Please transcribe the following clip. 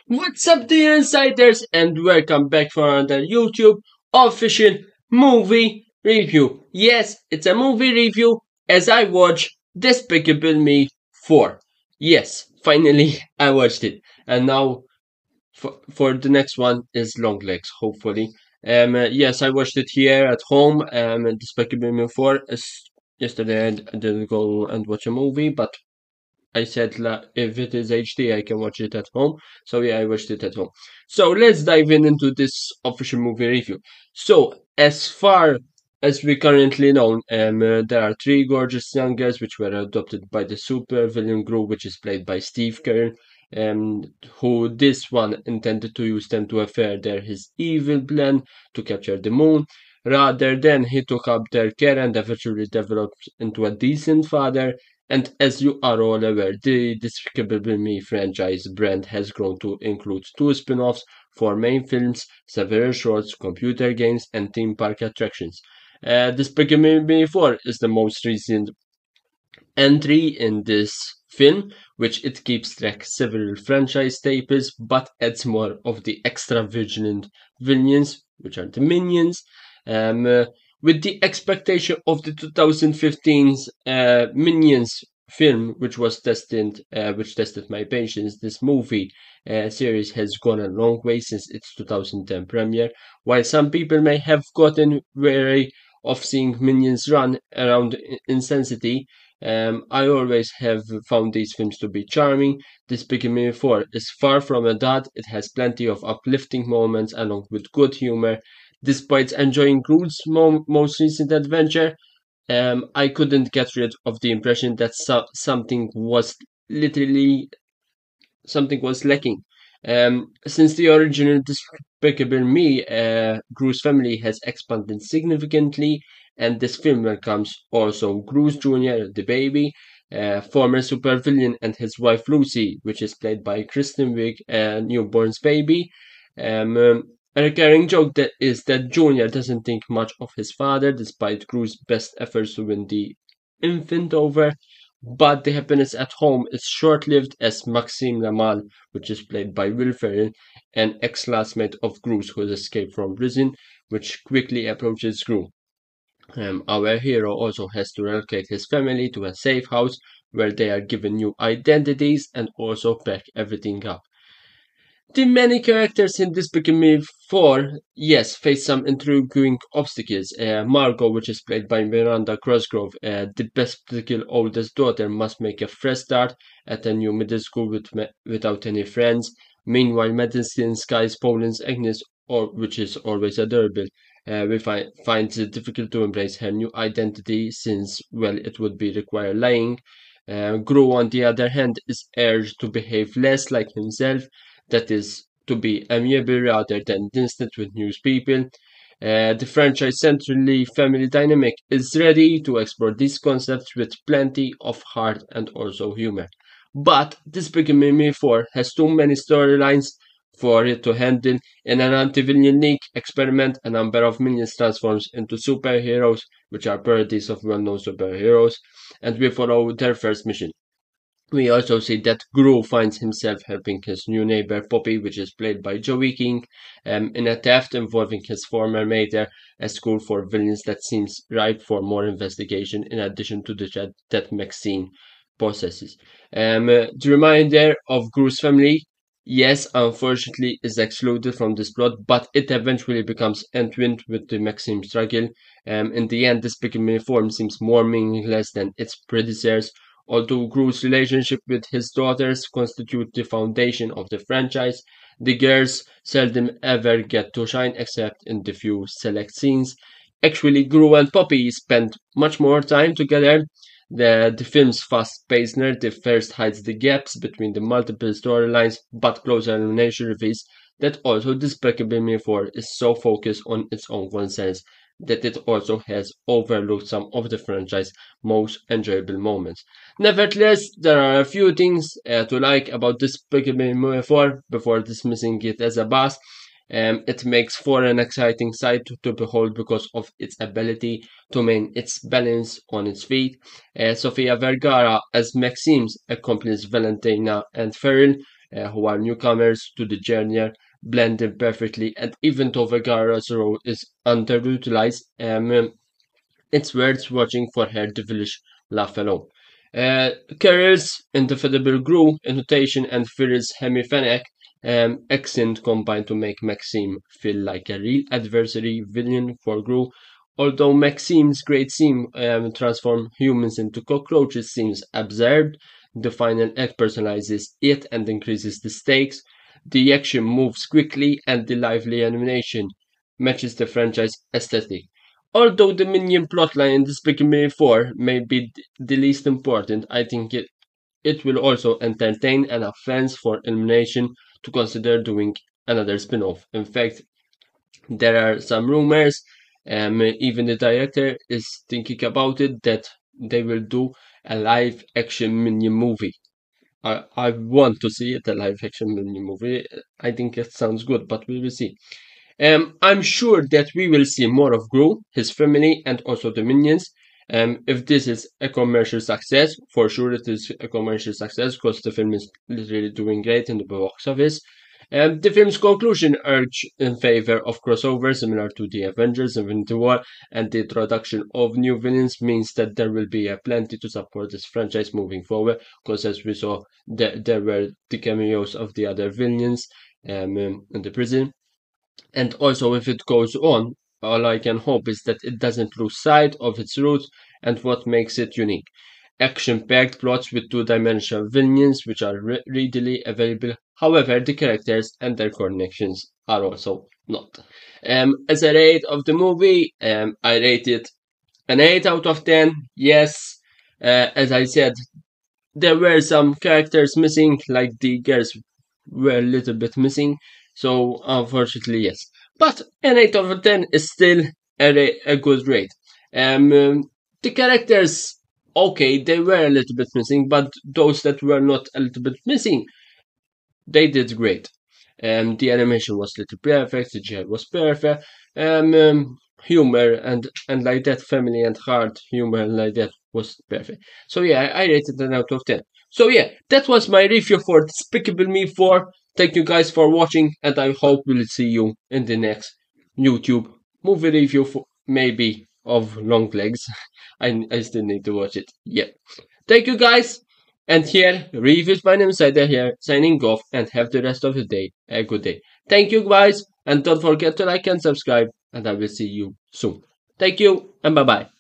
What's up, dear insiders, and welcome back for another YouTube official movie review. Yes, it's a movie review as I watch Despicable Me 4. Yes, finally I watched it, and now for the next one is Long Legs, hopefully. Yes, I watched it here at home. Despicable Me 4. Yesterday I didn't go and watch a movie, but I said if it is HD, I can watch it at home. So yeah, I watched it at home. So let's dive into this official movie review. So as far as we currently know, there are three gorgeous young girls which were adopted by the super villain group, which is played by Steve Carell, who this one intended to use them to further his evil plan to capture the moon. Rather than he took up their care and eventually developed into a decent father, and as you are all aware, the Despicable Me franchise brand has grown to include two spin-offs, four main films, several shorts, computer games, and theme park attractions. Despicable Me 4 is the most recent entry in this film, which it keeps track several franchise staples, but adds more of the extra vigilant villains, which are the minions, um, uh, with the expectation of the 2015's Minions film, which tested my patience. This movie series has gone a long way since its 2010 premiere. While some people may have gotten weary of seeing minions run around in Sin I always have found these films to be charming. Despicable Me 4 is far from a dud. It has plenty of uplifting moments along with good humor. Despite enjoying Groot's most recent adventure, I couldn't get rid of the impression that literally something was lacking. Since the original Despicable Me, Gru's family has expanded significantly, and this film welcomes also Gru's Jr., the baby, former supervillain, and his wife Lucy, which is played by Kristen Wiig, newborn's baby. A recurring joke that is that Jr. doesn't think much of his father, despite Gru's best efforts to win the infant over. But the happiness at home is short-lived as Maxime Lamal, which is played by Will Ferrell, an ex-classmate of Gru's who has escaped from prison, which quickly approaches Gru. Our hero also has to relocate his family to a safe house where they are given new identities and also pack everything up. The many characters in Despicable Me 4, yes, face some intriguing obstacles. Margot, which is played by Miranda Cosgrove, the bespectacled oldest daughter, must make a fresh start at a new middle school without any friends. Meanwhile, Medicine Sky's Poland's Agnes, which is always adorable, finds it difficult to embrace her new identity since, well, it would be require lying. Gru, on the other hand, is urged to behave less like himself, that is, to be amiable rather than distant with new people. The franchise centrally family dynamic is ready to explore these concepts with plenty of heart and also humor. But Despicable Me 4 has too many storylines for it to handle. In an anti-villain league experiment, a number of minions transforms into superheroes, which are parodies of well-known superheroes, and we follow their first mission. We also see that Gru finds himself helping his new neighbor Poppy, which is played by Joey King, in a theft involving his former mater, a school for villains that seems ripe for more investigation in addition to the chat that Maxine possesses. The reminder of Gru's family, yes, unfortunately, is excluded from this plot, but it eventually becomes entwined with the Maxine struggle. In the end, this Despicable form seems more meaningless than its predecessors. Although Gru's relationship with his daughters constitute the foundation of the franchise, the girls seldom ever get to shine except in the few select scenes. Actually, Gru and Poppy spend much more time together. The film's fast-paced narrative first hides the gaps between the multiple storylines, but closer illumination reveals that also Despicable Me 4 is so focused on its own concerns that it also has overlooked some of the franchise's most enjoyable moments. Nevertheless, there are a few things to like about Despicable Me 4 before dismissing it as a bust. It makes for an exciting sight to behold because of its ability to maintain its balance on its feet. Sofia Vergara as Maxime's accompanies Valentina and Ferrell, who are newcomers to the genre, blend in perfectly, and even though Vergara's role is underutilized, it's worth watching for her devilish laugh alone. Carol's indefatigable groove, intonation, and Phil's hemiphonic accent combine to make Maxime feel like a real adversary villain for Gru. Although Maxime's great theme transform humans into cockroaches seems absurd, the final act personalizes it and increases the stakes. The action moves quickly and the lively animation matches the franchise aesthetic. Although the minion plotline in Despicable 4 may be the least important, I think it will also entertain enough fans for Illumination to consider doing another spin-off. In fact, there are some rumors, even the director is thinking about it, that they will do a live action minion movie. I want to see it, a live action minion movie. I think it sounds good, but we will see. I'm sure that we will see more of Gru, his family, and also the minions. If this is a commercial success, for sure it is a commercial success because the film is literally doing great in the box office. The film's conclusion urged in favor of crossover similar to the Avengers Infinity War, and the introduction of new villains means that there will be plenty to support this franchise moving forward, because as we saw, there were the cameos of the other villains in the prison. And also, if it goes on, all I can hope is that it doesn't lose sight of its roots and what makes it unique. Action-packed plots with two-dimensional villains which are readily available. However, the characters and their connections are also not. As a rate of the movie, I rate it an 8 out of 10. Yes, as I said, there were some characters missing, like the girls were a little bit missing. So unfortunately, yes. But an 8 out of 10 is still a good rate. The characters, okay, they were a little bit missing, but those that were not a little bit missing, they did great. The animation was little perfect, the GI was perfect. Humor and like that, family and heart humor like that was perfect. So yeah, I rated an out of 10. So yeah, that was my review for Despicable Me 4. Thank you guys for watching, and I hope we'll see you in the next YouTube movie review, for maybe of Long Legs. I still need to watch it. Yeah. Thank you guys. And here, reviews by Insider here, signing off, and have the rest of the day a good day. Thank you guys, and don't forget to like and subscribe, and I will see you soon. Thank you, and bye bye.